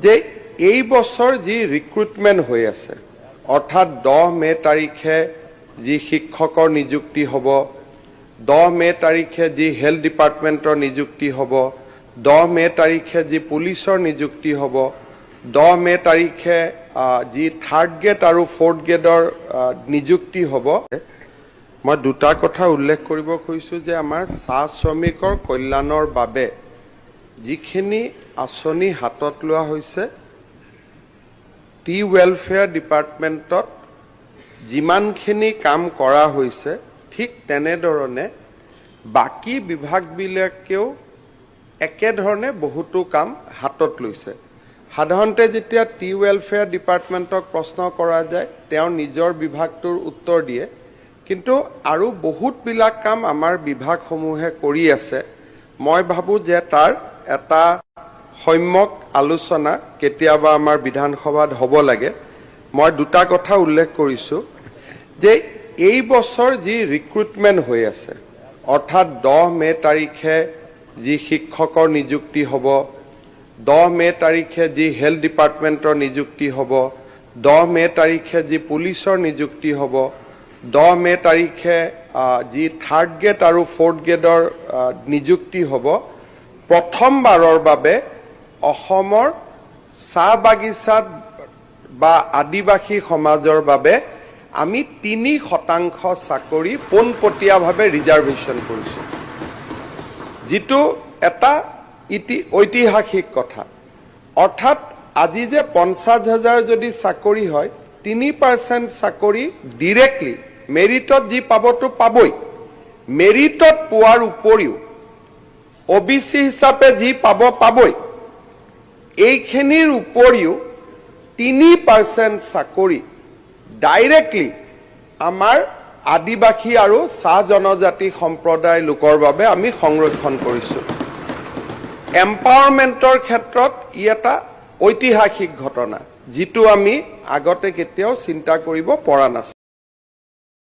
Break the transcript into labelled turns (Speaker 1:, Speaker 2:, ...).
Speaker 1: যে এই বছৰ যি ৰিক্ৰুটমেণ্ট হৈ আছে অৰ্থাৎ 10 মে তাৰিখে যি শিক্ষকৰ নিযুক্তি হ'ব 10 মে তাৰিখে যি হেলথ ডিপাৰ্টমেণ্টৰ নিযুক্তি হ'ব 10 মে তাৰিখে যি পুলিচৰ নিযুক্তি হ'ব 10 মে তাৰিখে যি থাৰ্ড গ্ৰেড আৰু ফৰ্থ গ্ৰেডৰ নিযুক্তি হ'ব মই দুটা কথা উল্লেখ কৰিব খুজিছো যে আমাৰ চাহ শ্ৰমিকৰ কল্যাণৰ বাবে যিখিনি আঁচনি হাতত লোৱা হৈছে টি ৱেলফেয়াৰ ডিপাৰ্টমেণ্টত যিমানখিনি কাম কৰা হৈছে ঠিক তেনেধৰণে বাকি বিভাগবিলাকেও একেধৰণে বহুতো কাম হাতত লৈছে সাধাৰণতে যেতিয়া টি ৱেলফেয়াৰ ডিপাৰ্টমেণ্টক প্ৰশ্ন কৰা যায় তেওঁ নিজৰ বিভাগটোৰ উত্তৰ দিয়ে কিন্তু আৰু বহুতবিলাক কাম আমাৰ বিভাগসমূহে কৰি আছে মই ভাবো যে তাৰ এটা সম্যক আলোচনা কেতিয়াবা আমাৰ বিধানসভাত হ'ব লাগে মই দুটা কথা উল্লেখ কৰিছো যে এই বছৰ যি ৰিক্ৰুটমেণ্ট হৈ আছে অৰ্থাৎ 10 মে তাৰিখে যি শিক্ষকৰ নিযুক্তি হ'ব 10 মে তাৰিখে যি হেলথ ডিপাৰ্টমেণ্টৰ নিযুক্তি হ'ব 10 মে তাৰিখে যি পুলিচৰ নিযুক্তি হ'ব 10 মে তাৰিখে যি থাৰ্ড গ্ৰেড আৰু ফৰ্থ গ্ৰেডৰ নিযুক্তি হ'ব প্ৰথমবাৰৰ বাবে অসমৰ চাহ বাগিচাত বা আদিবাসী সমাজৰ বাবে আমি 3% চাকৰি পোনপটীয়াভাৱে ৰিজাৰ্ভেশ্যন কৰিছো যেটো এটা ঐতিহাসিক কথা অৰ্থাৎ আজি যে 50,000 যদি চাকৰি হয় 3% চাকৰি ডাইৰেক্টলি মেৰিটত যি পাবতো পাবই মেৰিটত পোৱাৰ উপৰিও ওবিসি হিচাপে যি পাবই এইখিনিৰ উপৰিও 3% চাকৰি ডাইৰেক্টলি আমাৰ আদিবাসী আৰু চাহ জনজাতি সম্প্ৰদায়ৰ লোকৰ বাবে আমি সংৰক্ষণ কৰিছো এম্পাৱাৰমেণ্টৰ ক্ষেত্ৰত ই এটা ঐতিহাসিক ঘটনা যেটো আমি আগতে কেতিয়াও চিন্তা কৰিব পৰা নাছিল